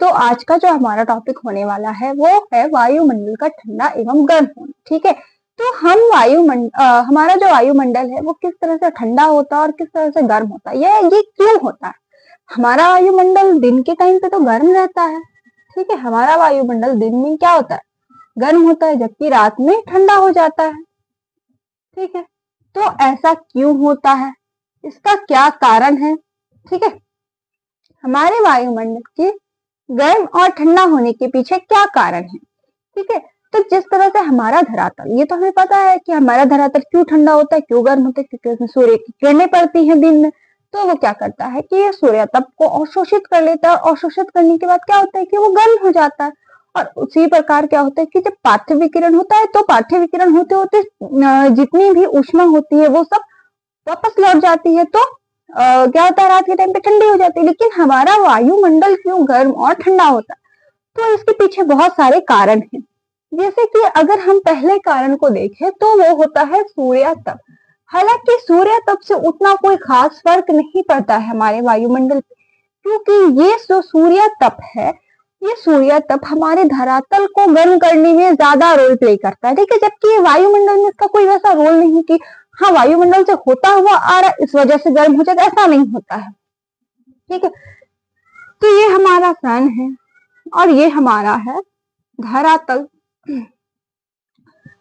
तो आज का जो हमारा टॉपिक होने वाला है वो है वायुमंडल का ठंडा एवं गर्म होना। ठीक है, तो हमारा जो वायुमंडल है वो किस तरह से ठंडा होता है और किस तरह से गर्म होता है, ये क्यों होता है। हमारा वायुमंडल दिन के टाइम पे तो गर्म रहता है। ठीक है, हमारा वायुमंडल दिन में क्या होता है, गर्म होता है, जबकि रात में ठंडा हो जाता है। ठीक है, तो ऐसा क्यों होता है, इसका क्या कारण है। ठीक है, हमारे वायुमंडल के गर्म और ठंडा होने के पीछे क्या कारण है। ठीक है, तो जिस तरह से हमारा धरातल, ये तो हमें पता है कि हमारा धरातल क्यों ठंडा होता है, क्यों गर्म होता है, क्योंकि उसमें सूर्य की किरणें पड़ती हैं दिन में। तो वो क्या करता है कि ये सूर्य तप को अवशोषित कर लेता है, और अवशोषित करने के बाद क्या होता है कि वो गर्म हो जाता है। और उसी प्रकार क्या होता है कि जब पार्थिव विकिरण होता है, तो पार्थिव विकिरण होते होते जितनी भी ऊष्मा होती है वो सब वापस लौट जाती है। तो क्या होता है, रात के टाइम पे ठंडी हो जाती है। लेकिन हमारा वायुमंडल क्यों गर्म और ठंडा होता है, तो इसके पीछे बहुत सारे कारण हैं। जैसे कि अगर हम पहले कारण को देखें तो वो होता है सूर्य तप। हालांकि सूर्य तप से उतना कोई खास फर्क नहीं पड़ता है हमारे वायुमंडल पे, क्योंकि ये जो सूर्य तप है, ये सूर्य तप हमारे धरातल को गर्म करने में ज्यादा रोल प्ले करता है। ठीक है, जबकि वायुमंडल में इसका कोई वैसा रोल नहीं कि हाँ वायुमंडल से होता हुआ आ रहा इस वजह से गर्म हो जाता, ऐसा नहीं होता है। ठीक है, तो ये हमारा सन है और ये हमारा है धरातल।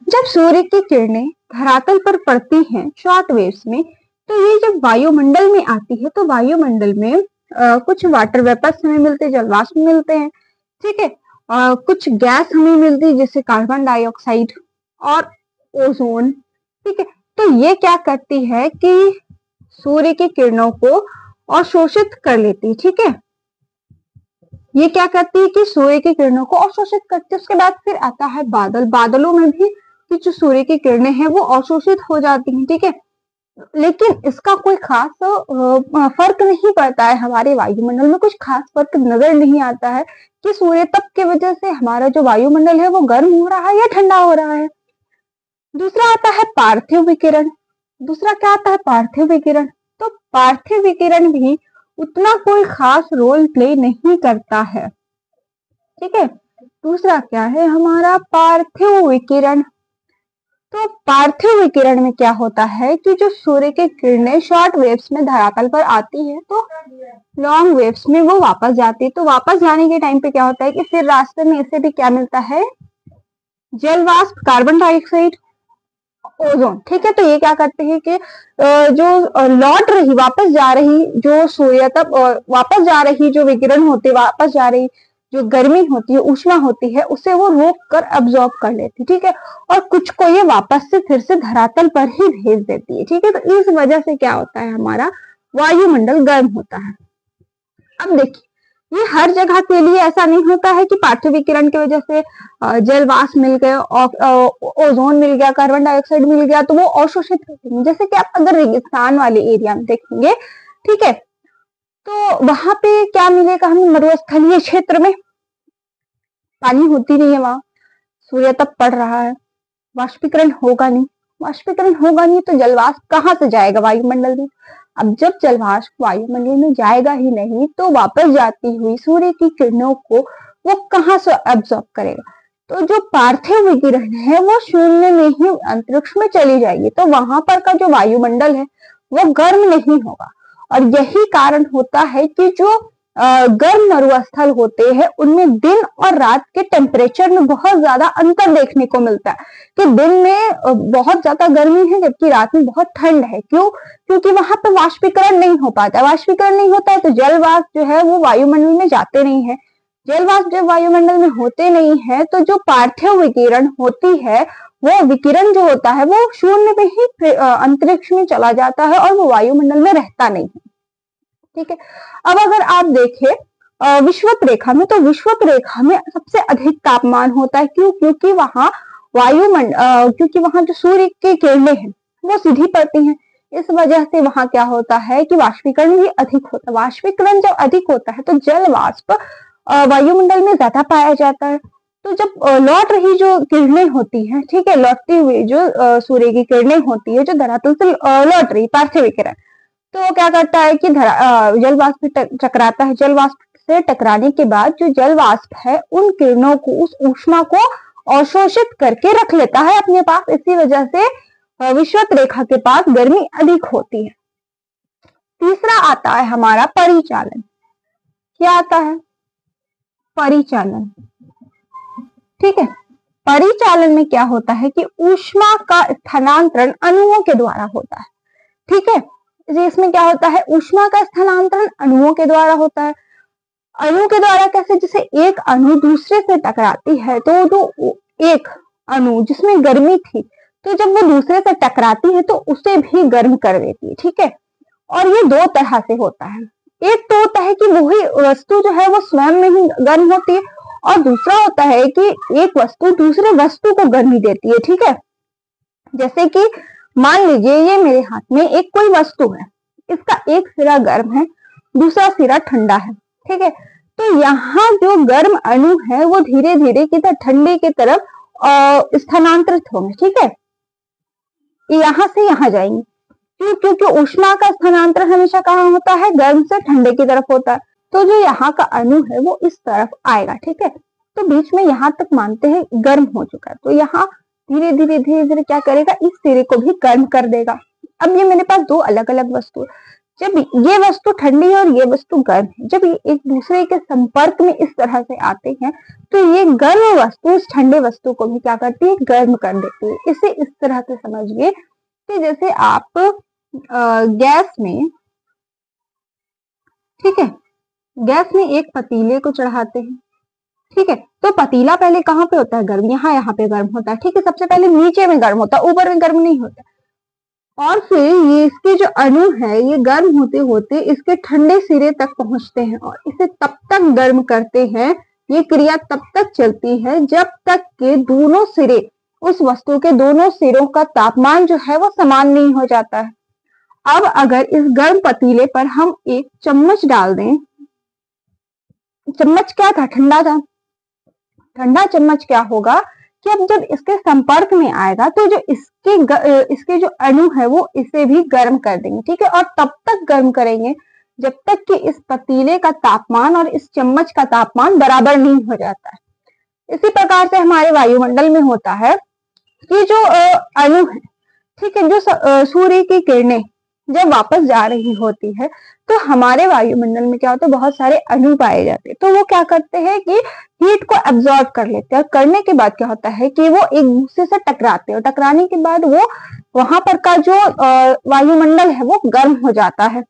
जब सूर्य की किरणें धरातल पर पड़ती हैं शॉर्ट वेव्स में, तो ये जब वायुमंडल में आती है तो वायुमंडल में कुछ वाटर वेपर्स हमें मिलते हैं, जलवाष्प मिलते हैं। ठीक है, कुछ गैस हमें मिलती है जैसे कार्बन डाइऑक्साइड और ओजोन। ठीक है, तो ये क्या करती है कि सूर्य की किरणों को अवशोषित कर लेती है। ठीक है, ये क्या करती है कि सूर्य की किरणों को अवशोषित करती है। उसके बाद फिर आता है बादल। बादलों में भी कि जो सूर्य की किरणें हैं वो अवशोषित हो जाती हैं। ठीक है, लेकिन इसका कोई खास फर्क नहीं पड़ता है, हमारे वायुमंडल में कुछ खास फर्क नजर नहीं आता है कि सूर्य तप की वजह से हमारा जो वायुमंडल है वो गर्म हो रहा है या ठंडा हो रहा है। दूसरा आता है पार्थिव विकिरण। दूसरा क्या आता है, पार्थिव विकिरण। तो पार्थिव विकिरण भी उतना कोई खास रोल प्ले नहीं करता है। ठीक है, दूसरा क्या है हमारा पार्थिव विकिरण। तो पार्थिव विकिरण में क्या होता है कि जो सूर्य की किरणें शॉर्ट वेव्स में धरातल पर आती है तो लॉन्ग वेव्स में वो वापस जाती है। तो वापस जाने के टाइम पे क्या होता है कि फिर रास्ते में इसे भी क्या मिलता है, जलवाष्प, कार्बन डाइऑक्साइड, ओजोन। ठीक है, तो ये क्या करते हैं कि जो लौट रही, वापस जा रही जो सूर्य तप, वापस जा रही जो विकिरण होती है, वापस जा रही जो गर्मी होती है, ऊष्मा होती है, उसे वो रोक कर अब्सॉर्ब कर लेती है। ठीक है, और कुछ को ये वापस से फिर से धरातल पर ही भेज देती है। ठीक है, तो इस वजह से क्या होता है, हमारा वायुमंडल गर्म होता है। अब देखिए, ये हर जगह के लिए ऐसा नहीं होता है कि पार्थिव विकिरण की वजह से जलवाष्प मिल गए, ओजोन मिल गया, कार्बन डाइऑक्साइड मिल गया तो वो अवशोषित होते हैं। जैसे कि आप अगर रेगिस्तान वाले एरिया में देखेंगे, ठीक है, तो वहां पे क्या मिलेगा हमें, मरुस्थलीय क्षेत्र में पानी होती नहीं है, वहां सूर्य तप पड़ रहा है, वाष्पीकरण होगा नहीं। वाष्पीकरण होगा नहीं तो जलवाष्प कहाँ से जाएगा वायुमंडल में। अब जब जलवाष्प वायुमंडल में जाएगा ही नहीं तो वापस जाती हुई सूर्य की किरणों को वो कहाँ से एब्जॉर्ब करेगा। तो जो पार्थिव विकिरण है वो शून्य में ही अंतरिक्ष में चली जाएगी, तो वहां पर का जो वायुमंडल है वो गर्म नहीं होगा। और यही कारण होता है कि जो गर्म मरुस्थल होते हैं उनमें दिन और रात के टेम्परेचर में बहुत ज्यादा अंतर देखने को मिलता है, कि दिन में बहुत ज्यादा गर्मी है जबकि रात में बहुत ठंड है। क्यों, क्योंकि वहां पे वाष्पीकरण नहीं हो पाता। वाष्पीकरण नहीं होता है तो जलवाष्प जो है वो वायुमंडल में जाते नहीं है। जलवाष्प जब वायुमंडल में होते नहीं है तो जो पार्थिव विकिरण होती है, वो विकिरण जो होता है वो शून्य में ही अंतरिक्ष में चला जाता है और वो वायुमंडल में रहता नहीं है। ठीक है, अब अगर आप देखें विषुवत रेखा में, तो विषुवत रेखा में सबसे अधिक तापमान होता है। क्यों, क्योंकि वहां क्योंकि वहां जो सूर्य की किरणें हैं वो सीधी पड़ती हैं। इस वजह से वहां क्या होता है कि वाष्पीकरण भी अधिक होता है। वाष्पीकरण जब अधिक होता है तो जल वाष्प वायुमंडल में ज्यादा पाया जाता है। तो जब लौट रही जो किरणें होती हैं, ठीक है, लौटती हुई जो सूर्य की किरणें होती है जो धरातल से लौट रही पार्थिव विकिरण, तो वो क्या करता है कि जल वाष्प टकराता है, जल वाष्प से टकराने के बाद जो जल वाष्प है उन किरणों को, उस ऊष्मा को अवशोषित करके रख लेता है अपने पास। इसी वजह से विषुवत रेखा के पास गर्मी अधिक होती है। तीसरा आता है हमारा परिचालन। क्या आता है? परिचालन। ठीक है, परिचालन में क्या होता है कि ऊष्मा का स्थानांतरण अणुओं के द्वारा होता है। ठीक है, इसमें क्या होता है? ऊष्मा का स्थानांतरण अणुओं के द्वारा होता है। अणु के द्वारा कैसे? जैसे एक अणु दूसरे से टकराती है तो जो एक अणु जिसमें गर्मी थी, तो जब वो दूसरे से टकराती है तो उसे भी गर्म कर देती है। ठीक है, और ये दो तरह से होता है। एक तो होता है कि वही वस्तु जो है वो स्वयं में ही गर्म होती है, और दूसरा होता है कि एक वस्तु दूसरे वस्तु को गर्मी देती है। ठीक है, जैसे कि मान लीजिए ये मेरे हाथ में एक कोई वस्तु है, इसका एक सिरा गर्म है, दूसरा सिरा ठंडा है। ठीक है, तो यहाँ जो गर्म अणु है वो धीरे धीरे किधर? ठंडे की तरफ स्थानांतरित होंगे। ठीक है, यहाँ से यहाँ जाएंगे। क्यों? क्योंकि ऊष्मा का स्थानांतरण हमेशा कहाँ होता है? गर्म से ठंडे की तरफ होता है। तो जो यहाँ का अणु है वो इस तरफ आएगा। ठीक है, तो बीच में यहाँ तक मानते हैं गर्म हो चुका है, तो यहाँ धीरे धीरे क्या करेगा? इस सिरे को भी गर्म कर देगा। अब ये मेरे पास दो अलग अलग वस्तु, जब ये वस्तु ठंडी है और ये वस्तु गर्म है, जब ये एक दूसरे के संपर्क में इस तरह से आते हैं तो ये गर्म वस्तु उस ठंडे वस्तु को भी क्या करती है? गर्म कर देती है। इसे इस तरह से समझिए कि जैसे आप गैस में, ठीक है, गैस में एक पतीले को चढ़ाते हैं। ठीक है, तो पतीला पहले कहाँ पे होता है? गर्म। यहाँ पे गर्म होता है। ठीक है, सबसे पहले नीचे में गर्म होता है, ऊपर में गर्म नहीं होता। और फिर ये इसके जो अणु है ये गर्म होते होते इसके ठंडे सिरे तक पहुंचते हैं और इसे तब तक गर्म करते हैं। ये क्रिया तब तक चलती है जब तक के दोनों सिरे, उस वस्तु के दोनों सिरों का तापमान जो है वो समान नहीं हो जाता है। अब अगर इस गर्म पतीले पर हम एक चम्मच डाल दें, चम्मच क्या था? ठंडा था। ठंडा चम्मच क्या होगा कि अब जब इसके संपर्क में आएगा तो जो इसके जो अणु है वो इसे भी गर्म कर देंगे। ठीक है, और तब तक गर्म करेंगे जब तक कि इस पतीले का तापमान और इस चम्मच का तापमान बराबर नहीं हो जाता है। इसी प्रकार से हमारे वायुमंडल में होता है कि जो अणु है, ठीक है, जो सूर्य की किरणें जब वापस जा रही होती है तो हमारे वायुमंडल में क्या होता है? बहुत सारे अणु पाए जाते हैं। तो वो क्या करते हैं कि हीट को एब्जॉर्ब कर लेते हैं, और करने के बाद क्या होता है कि वो एक दूसरे से टकराते हैं, और टकराने के बाद वो वहां पर का जो वायुमंडल है वो गर्म हो जाता है।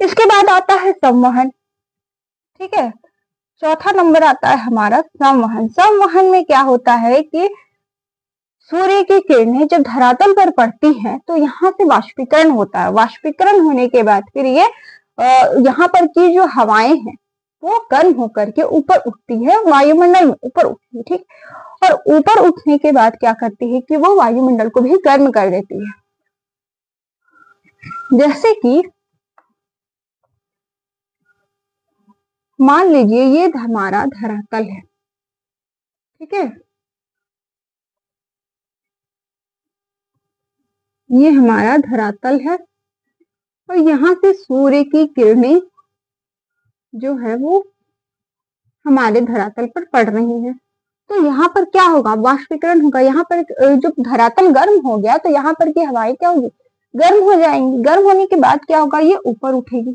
इसके बाद आता है संवहन। ठीक है, चौथा नंबर आता है हमारा संवहन। संवहन में क्या होता है कि सूर्य की किरणें जब धरातल पर पड़ती हैं तो यहाँ से वाष्पीकरण होता है। वाष्पीकरण होने के बाद फिर ये यहाँ पर की जो हवाएं हैं वो गर्म होकर के ऊपर उठती है, वायुमंडल में ऊपर उठती है। ठीक, और ऊपर उठने के बाद क्या करती है कि वो वायुमंडल को भी गर्म कर देती है। जैसे कि मान लीजिए ये हमारा धरातल है। ठीक है, ये हमारा धरातल है और यहाँ से सूर्य की किरणें जो है वो हमारे धरातल पर पड़ रही हैं। तो यहाँ पर क्या होगा? वाष्पीकरण होगा। यहाँ पर जब धरातल गर्म हो गया तो यहाँ पर की हवाएं क्या होगी? गर्म हो जाएंगी। गर्म होने के बाद क्या होगा? ये ऊपर उठेगी।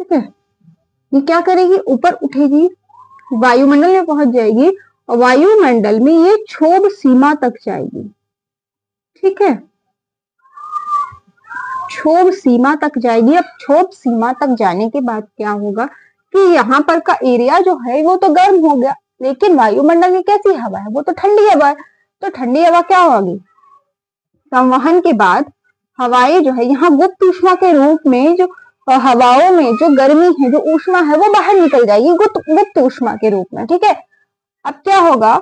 ठीक है, ये क्या करेगी? ऊपर उठेगी, वायुमंडल में पहुंच जाएगी और वायुमंडल में ये क्षोभ सीमा तक जाएगी। ठीक है, क्षोभ सीमा तक जाएगी। अब क्षोभ सीमा तक जाने के बाद क्या होगा कि यहाँ पर का एरिया जो है वो तो गर्म हो गया, लेकिन वायुमंडल में कैसी हवा है? वो तो ठंडी हवा है। तो ठंडी हवा क्या होगी? संवहन के बाद हवाएं जो है यहाँ गुप्त ऊष्मा के रूप में, जो हवाओं में जो गर्मी है, जो ऊष्मा है वो बाहर निकल जाएगी गुप्त ऊष्मा के रूप में। ठीक है, अब क्या होगा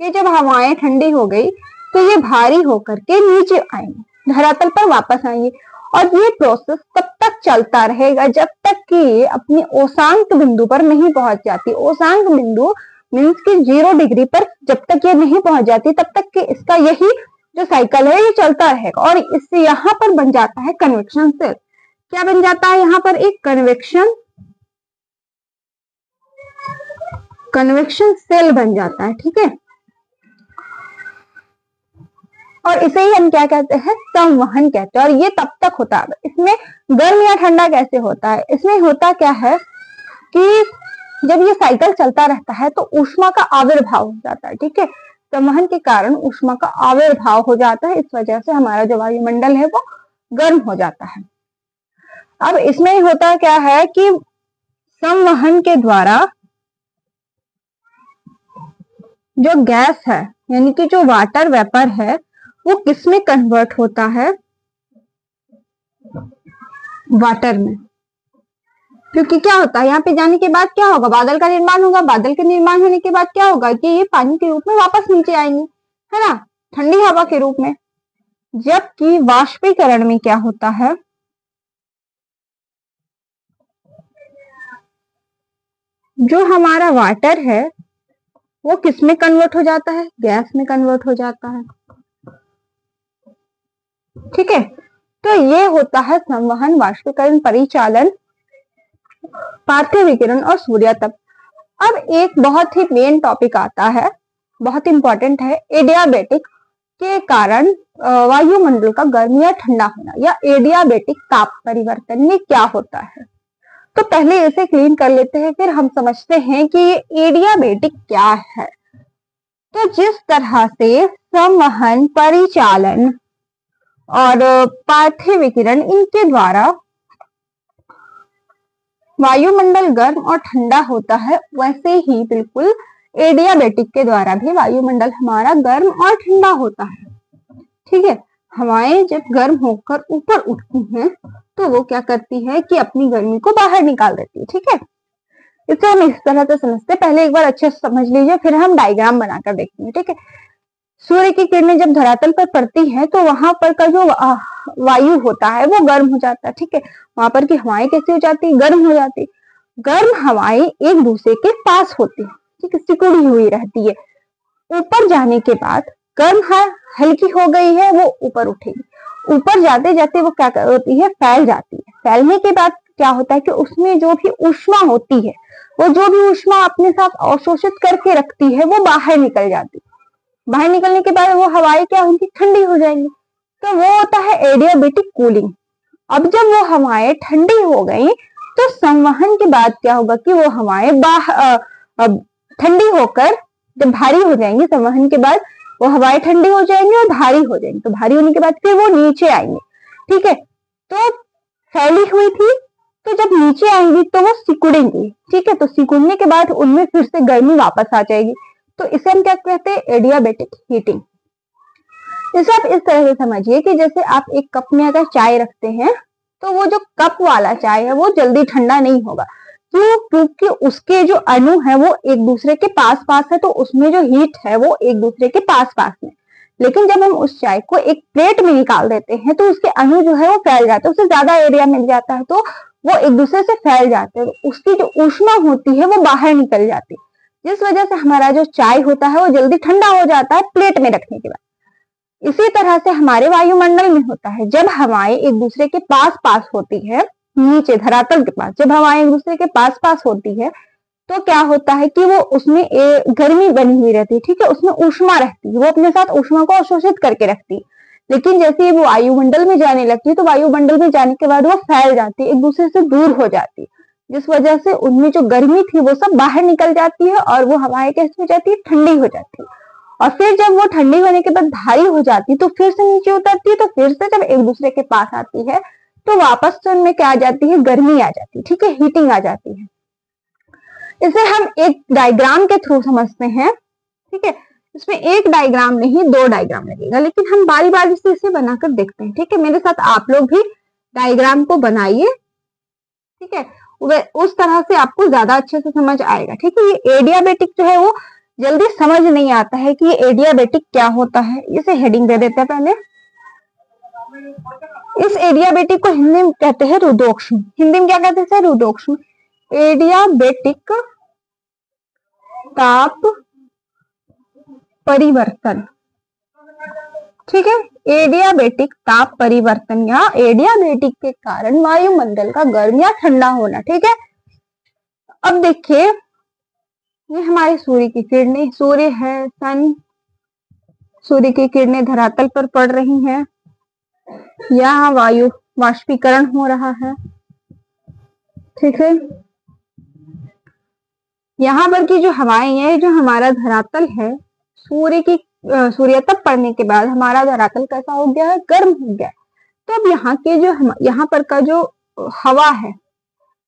कि जब हवाएं ठंडी हो गई तो ये भारी होकर के नीचे आएंगे, धरातल पर वापस आएंगे, और ये प्रोसेस तब तक चलता रहेगा जब तक कि ये अपनी औशांक बिंदु पर नहीं पहुंच जाती। औशांक बिंदु मीन्स कि 0 डिग्री पर जब तक ये नहीं पहुंच जाती तब तक कि इसका यही जो साइकिल है ये चलता रहेगा, और इससे यहाँ पर बन जाता है कन्वेक्शन सेल। क्या बन जाता है यहाँ पर, एक कन्वेक्शन सेल बन जाता है। ठीक है, और इसे ही हम क्या कहते हैं, संवहन कहते हैं। और ये तब तक होता है, इसमें गर्म या ठंडा कैसे होता है, इसमें होता क्या है कि जब ये साइकिल चलता रहता है तो ऊष्मा का आविर्भाव हो जाता है। ठीक है, संवहन के कारण ऊष्मा का आविर्भाव हो जाता है, इस वजह से हमारा जो वायुमंडल है वो गर्म हो जाता है। अब इसमें होता क्या है कि संवहन के द्वारा जो गैस है, यानी कि जो वाटर वेपर है, वो किस में कन्वर्ट होता है, वाटर में। क्योंकि क्या होता है, यहाँ पे जाने के बाद क्या होगा, बादल का निर्माण होगा। बादल के निर्माण होने के बाद क्या होगा कि ये पानी के रूप में वापस नीचे आएंगे, है ना, ठंडी हवा के रूप में। जबकि वाष्पीकरण में क्या होता है, जो हमारा वाटर है वो किस में कन्वर्ट हो जाता है, गैस में कन्वर्ट हो जाता है। ठीक है, तो ये होता है संवहन, वाष्पीकरण, परिचालन, पार्थिव विकिरण और सूर्यातप। अब एक बहुत ही मेन टॉपिक आता है, बहुत इंपॉर्टेंट है, एडियाबेटिक के कारण वायुमंडल का गर्म या ठंडा होना, या एडियाबेटिक ताप परिवर्तन में क्या होता है। तो पहले इसे क्लीन कर लेते हैं, फिर हम समझते हैं कि ये एडियाबेटिक क्या है। तो जिस तरह से संवहन, परिचालन और पार्थिव विकिरण, इनके द्वारा वायुमंडल गर्म और ठंडा होता है, वैसे ही बिल्कुल एडियाबेटिक के द्वारा भी वायुमंडल हमारा गर्म और ठंडा होता है। ठीक है, हवाएं जब गर्म होकर ऊपर उठती हैं तो वो क्या करती है कि अपनी गर्मी को बाहर निकाल देती है। ठीक है, इसे हम इस तरह से समझते हैं। पहले एक बार अच्छे से समझ लीजिए, फिर हम डायग्राम बनाकर देखेंगे। ठीक है, सूर्य की किरणें जब धरातल पर पड़ती हैं तो वहां पर का जो वायु होता है वो गर्म हो जाता है। ठीक है, वहां पर की हवाएं कैसी हो जाती, गर्म हो जाती। गर्म हवाएं एक दूसरे के पास होती है, ठीक है, सिकुड़ी हुई रहती है। ऊपर जाने के बाद गर्म हल्की हो गई है, वो ऊपर उठेगी। ऊपर जाते जाते वो क्या होती है, फैल जाती है। फैलने के बाद क्या होता है कि उसमें जो भी ऊष्मा होती है, वो जो भी ऊष्मा अपने साथ अवशोषित करके रखती है, वो बाहर निकल जाती है। बाहर निकलने के बाद वो हवाएं क्या होंगी, ठंडी हो जाएंगी। तो वो होता है एडियाबेटिक कूलिंग। अब जब वो हवाएं ठंडी हो गई तो संवहन के बाद क्या होगा कि वो हवाएं ठंडी होकर जब भारी हो जाएंगी, संवहन के बाद वो हवाएं ठंडी हो जाएंगी और भारी हो जाएंगी। तो भारी होने के बाद फिर वो नीचे आएंगे। ठीक है, तो फैली हुई थी, तो जब नीचे आएंगी तो वो सिकुड़ेंगी। ठीक है, तो सिकुड़ने के बाद उनमें फिर से गर्मी वापस आ जाएगी। तो इसे हम क्या कहते हैं, एडियाबेटिक हीटिंग। इसे आप इस तरह से समझिए कि जैसे आप एक कप में अगर चाय रखते हैं तो वो जो कप वाला चाय है वो जल्दी ठंडा नहीं होगा। क्यों? क्योंकि उसके जो अणु है वो एक दूसरे के पास पास है, तो उसमें जो हीट है वो एक दूसरे के पास पास में। लेकिन जब हम उस चाय को एक प्लेट में निकाल देते हैं तो उसके अणु जो है वो फैल जाते हैं, उसे ज्यादा एरिया मिल जाता है, तो वो एक दूसरे से फैल जाते हैं। उसकी जो ऊष्मा होती है वो बाहर निकल जाती है, जिस वजह से हमारा जो चाय होता है वो जल्दी ठंडा हो जाता है प्लेट में रखने के बाद। इसी तरह से हमारे वायुमंडल में होता है, जब हवाएं एक दूसरे के पास पास होती है, नीचे धरातल के पास जब हवाएं एक दूसरे के पास पास होती है तो क्या होता है कि वो उसमें गर्मी बनी हुई रहती है। ठीक है, उसमें ऊष्मा रहती है, वो अपने साथ ऊष्मा को अवशोषित करके रखती है। लेकिन जैसे ही वो वायुमंडल में जाने लगती है तो वायुमंडल में जाने के बाद वो फैल जाती है, एक दूसरे से दूर हो जाती है, जिस वजह से उनमें जो गर्मी थी वो सब बाहर निकल जाती है और वो हवाएं कैसी हो जाती है, ठंडी हो जाती है। और फिर जब वो ठंडी होने के बाद भारी हो जाती है तो फिर से नीचे उतरती है, तो फिर से जब एक दूसरे के पास आती है तो वापस से उनमें क्या आ जाती है, गर्मी आ जाती है। ठीक है, हीटिंग आ जाती है। इसे हम एक डायग्राम के थ्रू समझते हैं। ठीक है, इसमें एक डायग्राम नहीं, दो डायग्राम लगेगा, लेकिन हम बारी बारी से इसे बनाकर देखते हैं। ठीक है, मेरे साथ आप लोग भी डायग्राम को बनाइए। ठीक है, उस तरह से आपको ज्यादा अच्छे से समझ आएगा। ठीक है, ये एडियाबेटिक जो है वो जल्दी समझ नहीं आता है कि ये एडियाबेटिक क्या होता है। इसे हेडिंग दे देते हैं पहले। इस एडियाबेटिक को हिंदी में कहते हैं रुद्धोष्म। हिंदी में क्या कहते हैं, रुद्धोष्म। एडियाबेटिक ताप परिवर्तन। ठीक है। एडियाबेटिक ताप परिवर्तन या एडियाबेटिक के कारण वायुमंडल का गर्म या ठंडा होना। ठीक है, अब देखिए ये हमारे सूर्य की किरणें, सूर्य है सन, सूर्य की किरणें धरातल पर पड़ रही हैं, यहाँ वायु वाष्पीकरण हो रहा है। ठीक है, यहाँ पर की जो हवाएं हैं, जो हमारा धरातल है, सूर्य तप पड़ने के बाद हमारा धरातल कैसा हो गया है, गर्म हो गया। तो अब यहाँ के जो यहाँ पर का जो हवा है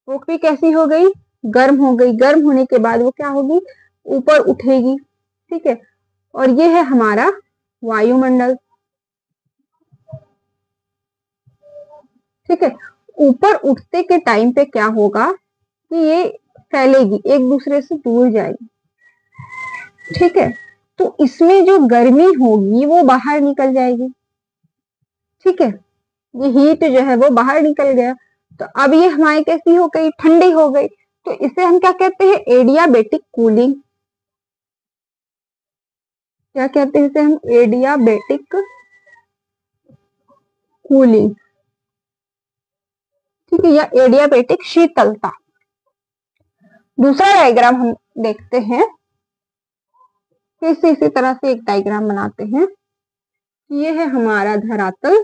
वो भी कैसी हो गई, गर्म हो गई। गर्म होने के बाद वो क्या होगी, ऊपर उठेगी। ठीक है, और ये है हमारा वायुमंडल। ठीक है, ऊपर उठते के टाइम पे क्या होगा कि ये फैलेगी, एक दूसरे से दूर जाएगी। ठीक है, तो इसमें जो गर्मी होगी वो बाहर निकल जाएगी। ठीक है, ये हीट जो है वो बाहर निकल गया, तो अब ये हमारी कैसी हो गई, ठंडी हो गई। तो इसे हम क्या कहते हैं, एडियाबेटिक कूलिंग। क्या कहते हैं इसे हम, एडियाबेटिक कूलिंग। ठीक है, या एडियाबेटिक शीतलता। दूसरा डायग्राम हम देखते हैं, फिर से इसी तरह से एक डायग्राम बनाते हैं। ये है हमारा धरातल,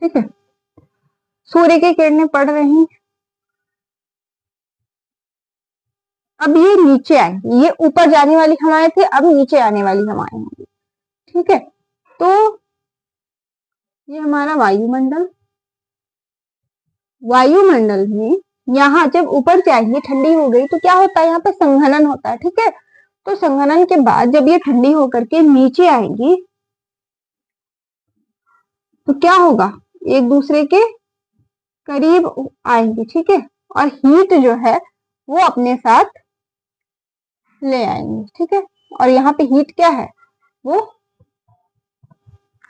ठीक है, सूर्य की किरणें पड़ रही, अब ये नीचे आएंगी, ये ऊपर जाने वाली हवाएं थी, अब नीचे आने वाली हवाएं होंगी। ठीक है, तो ये हमारा वायुमंडल, वायुमंडल में यहाँ जब ऊपर जाएंगे, ठंडी हो गई तो क्या होता है, यहाँ पे संघनन होता है। ठीक है, तो संघनन के बाद जब ये ठंडी होकर के नीचे आएंगी तो क्या होगा, एक दूसरे के करीब आएंगी। ठीक है, और हीट जो है वो अपने साथ ले आएंगे। ठीक है, और यहाँ पे हीट क्या है, वो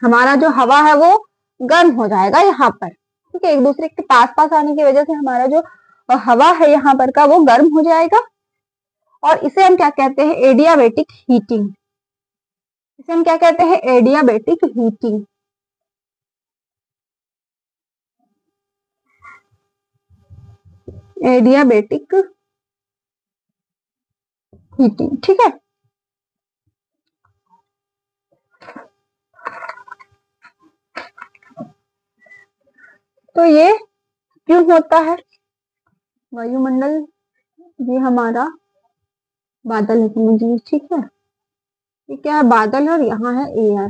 हमारा जो हवा है वो गर्म हो जाएगा यहाँ पर। ठीक है, एक दूसरे के पास पास आने की वजह से हमारा जो हवा है यहाँ पर का वो गर्म हो जाएगा, और इसे हम क्या कहते हैं, एडियाबेटिक हीटिंग। इसे हम क्या कहते हैं, एडियाबेटिक हीटिंग। Adiabatic heating. ठीक है, तो ये क्यों होता है, वायुमंडल, ये हमारा बादल है समझिए। ठीक है, ये क्या है, बादल, और यहाँ है एयर।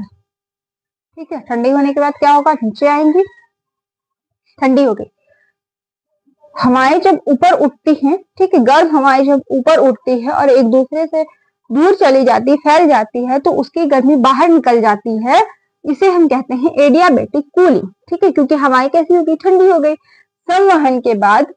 ठीक है, ठंडी होने के बाद क्या होगा, नीचे आएंगी, ठंडी हो गई, हवाएं जब ऊपर उठती हैं, ठीक है, गर्म हवाएं जब ऊपर उठती है और एक दूसरे से दूर चली जाती, फैल जाती है, तो उसकी गर्मी बाहर निकल जाती है। इसे हम कहते हैं एडियाबेटिक कूलिंग। ठीक है, क्योंकि हवाएं कैसी हो गई, ठंडी हो गई। संवहन के बाद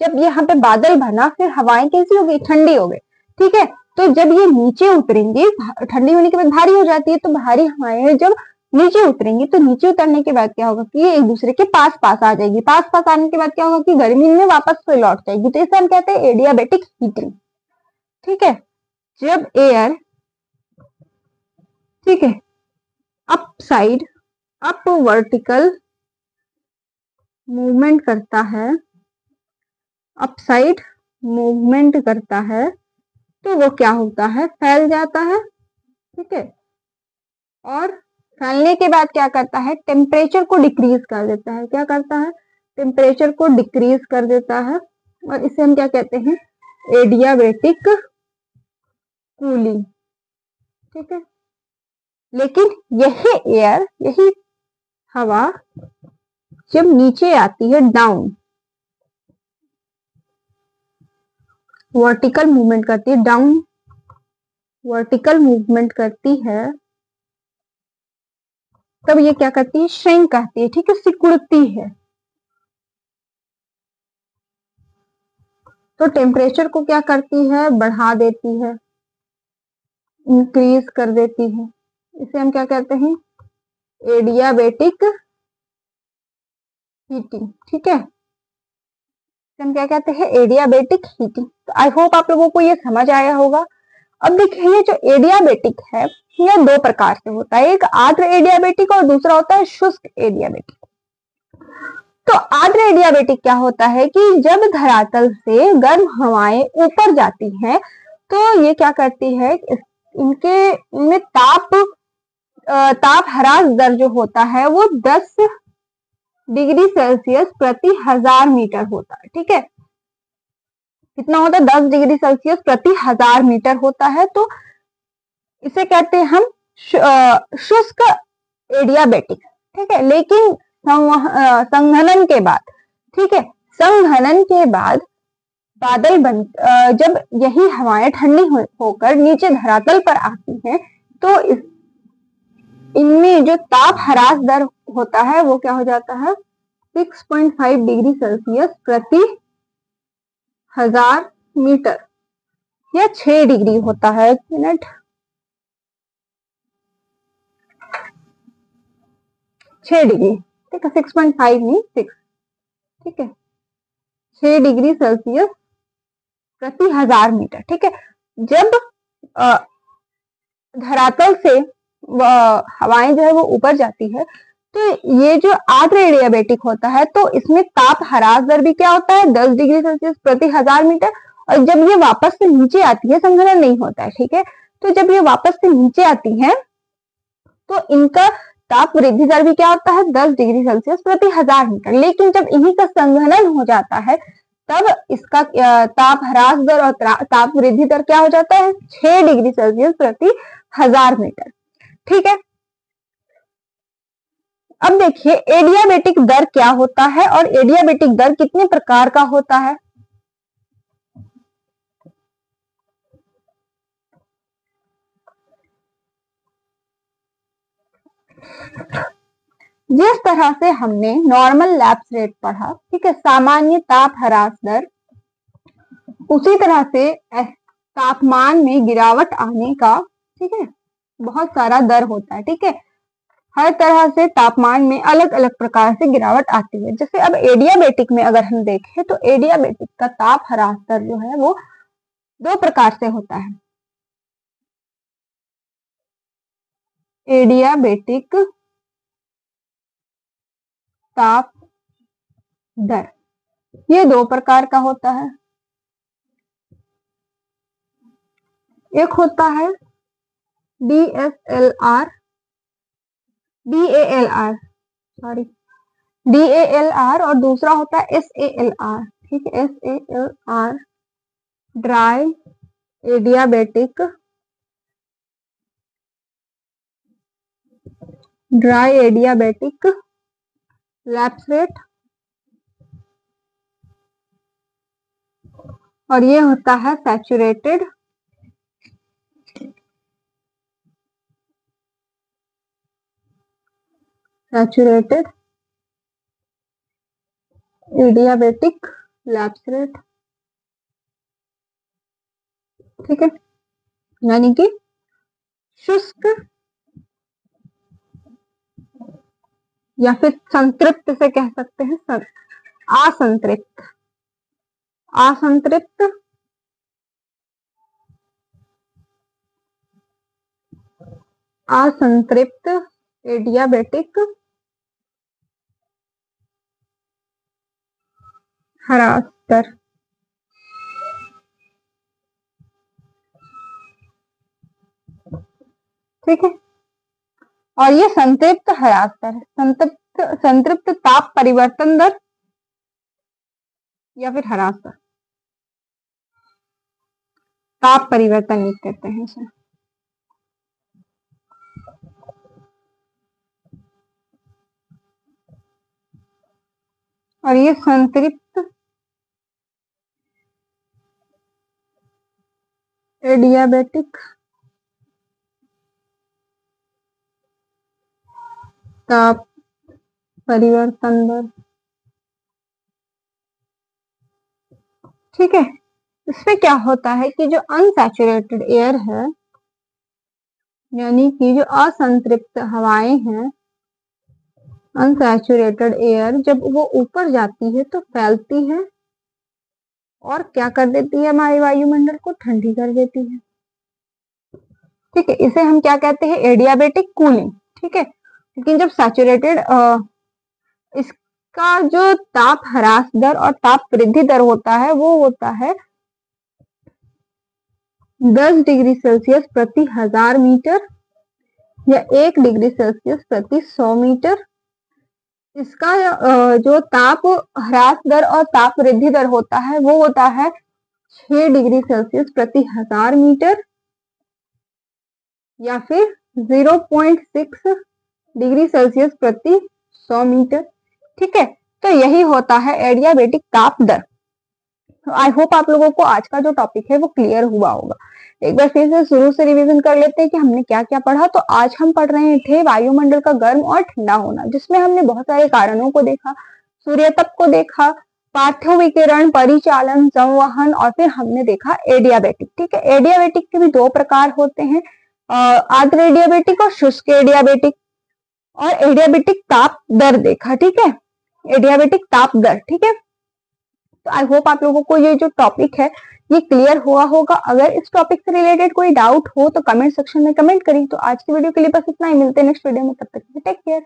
जब यहाँ पे बादल बना, फिर हवाएं कैसी हो गई, ठंडी हो गई। ठीक है, तो जब ये नीचे उतरेंगी, ठंडी होने के बाद भारी हो जाती है, तो भारी हवाएं जब नीचे उतरेंगी, तो नीचे उतरने के बाद क्या होगा कि ये एक दूसरे के पास पास आ जाएगी। पास पास आने के बाद क्या होगा कि गर्मी में वापस से लौट जाएगी। तो इसे हम कहते हैं एडियाबेटिक हीटिंग। ठीक है, जब एयर, ठीक है, up side, up vertical movement करता है, अप साइड मूवमेंट करता है, तो वो क्या होता है, फैल जाता है। ठीक है, और फैलने के बाद क्या करता है, टेम्परेचर को डिक्रीज कर देता है। क्या करता है, टेम्परेचर को डिक्रीज कर देता है, और इसे हम क्या कहते हैं, एडियाबेटिक कूलिंग। ठीक है, लेकिन यही एयर, यही हवा जब नीचे आती है, डाउन, वर्टिकल मूवमेंट करती है, डाउन वर्टिकल मूवमेंट करती है, तब ये क्या करती है, श्रिंक कहती है। ठीक है, सिकुड़ती है। तो टेम्परेचर को क्या करती है, बढ़ा देती है, इंक्रीज कर देती है। इसे हम क्या कहते हैं, एडियाबेटिक हीटिंग। ठीक है, हम क्या कहते हैं, एडियाबेटिक हीटिंग। तो आई होप आप लोगों को ये समझ आया होगा। अब देखिए ये जो एडियाबेटिक है यह दो प्रकार से होता है, एक आर्द्र एडियाबेटिक और दूसरा होता है शुष्क एडियाबेटिक। तो आर्द्र एडियाबेटिक क्या होता है कि जब धरातल से गर्म हवाएं ऊपर जाती हैं तो ये क्या करती है, इनमें ताप ह्रास दर जो होता है वो 10 डिग्री सेल्सियस प्रति 1000 मीटर होता है। ठीक है, कितना होता है, 10 डिग्री सेल्सियस प्रति 1000 मीटर होता है। तो इसे कहते हैं हम शुष्क एडियाबेटिक। ठीक है, लेकिन संघनन के बाद, ठीक है, संघनन के बाद बादल जब यही हवाएं ठंडी होकर नीचे धरातल पर आती हैं तो इनमें जो ताप ह्रास दर होता है वो क्या हो जाता है, 6.5 डिग्री सेल्सियस प्रति 1000 मीटर या 6 डिग्री होता है। एक मिनट, 6 डिग्री, ठीक है, 6.5 नहीं 6, ठीक है, 6 डिग्री सेल्सियस प्रति 1000 मीटर। ठीक है, जब धरातल से हवाएं जो है वो ऊपर जाती है तो ये जो आर्द्र एडियाबेटिक होता है तो इसमें ताप ह्रास दर भी क्या होता है, 10 डिग्री सेल्सियस प्रति 1000 मीटर। और जब ये वापस से नीचे आती है, संघनन नहीं होता है, ठीक है, तो जब ये वापस से नीचे आती है तो इनका ताप वृद्धि दर भी क्या होता है, 10 डिग्री सेल्सियस प्रति 1000 मीटर। लेकिन जब इन्हीं का संघनन हो जाता है तब इसका ताप ह्रास दर और ताप वृद्धि दर क्या हो जाता है, 6 डिग्री सेल्सियस प्रति 1000 मीटर। ठीक है, अब देखिए एडियाबेटिक दर क्या होता है और एडियाबेटिक दर कितने प्रकार का होता है। जिस तरह से हमने नॉर्मल लैप्स रेट पढ़ा, ठीक है, सामान्य ताप ह्रास दर, उसी तरह से तापमान में गिरावट आने का, ठीक है, बहुत सारा दर होता है। ठीक है, हर तरह से तापमान में अलग अलग प्रकार से गिरावट आती है। जैसे अब एडियाबेटिक में अगर हम देखें तो एडियाबेटिक का ताप ह्रास दर जो है वो दो प्रकार से होता है। एडियाबेटिक ताप दर ये दो प्रकार का होता है। एक होता है DSLR, DALR, सॉरी, DALR और दूसरा होता है SALR। ठीक है, SALR dry adiabatic lapse rate, और ये होता है सैचुरेटेड एडियाबेटिक लैप्स रेट। ठीक है, यानी कि शुष्क या फिर संतृप्त से कह सकते हैं, असंतृप्त एडियाबेटिक ह्रास दर। ठीक है, और ये संतृप्त ह्रास दर, संतृप्त ताप परिवर्तन दर या फिर ह्रास दर, ताप परिवर्तन लिख देते हैं इसे। और ये संतृप्त एडियाबेटिक ताप परिवर्तन दर। ठीक है, इसमें क्या होता है कि जो अनसैचुरेटेड एयर है, यानी कि जो असंतृप्त हवाएं हैं, अनसैचुरेटेड एयर जब वो ऊपर जाती है तो फैलती है और क्या कर देती है, हमारे वायुमंडल को ठंडी कर देती है। ठीक है, इसे हम क्या कहते हैं, एडियाबेटिक कूलिंग। ठीक है, लेकिन जब सैचुरेटेड इसका जो ताप ह्रास दर और ताप वृद्धि दर होता है वो होता है 10 डिग्री सेल्सियस प्रति 1000 मीटर या 1 डिग्री सेल्सियस प्रति 100 मीटर। इसका जो ताप ह्रास दर और ताप वृद्धि दर होता है वो होता है 6 डिग्री सेल्सियस प्रति 1000 मीटर या फिर 0.6 डिग्री सेल्सियस प्रति 100 मीटर। ठीक है, तो यही होता है एडियाबेटिक ताप दर। तो आई होप आप लोगों को आज का जो टॉपिक है वो क्लियर हुआ होगा। एक बार फिर से शुरू से रिवीजन कर लेते हैं कि हमने क्या क्या पढ़ा। तो आज हम पढ़ रहे थे वायुमंडल का गर्म और ठंडा होना, जिसमें हमने बहुत सारे कारणों को देखा, सूर्यतप को देखा, पार्थिव विकिरण, परिचालन, संवहन, और फिर हमने देखा एडियाबेटिक। ठीक है, एडियाबेटिक के भी दो प्रकार होते हैं, आर्द्र एडियाबेटिक और शुष्क एडियाबेटिक। और एडियाबेटिक ताप दर देखा। ठीक है, एडियाबेटिक ताप दर। ठीक है, तो आई होप आप लोगों को ये जो टॉपिक है ये क्लियर हुआ होगा। अगर इस टॉपिक से रिलेटेड कोई डाउट हो तो कमेंट सेक्शन में कमेंट करिए। तो आज की वीडियो के लिए बस इतना ही, मिलते हैं नेक्स्ट वीडियो में, तब तक टेक केयर।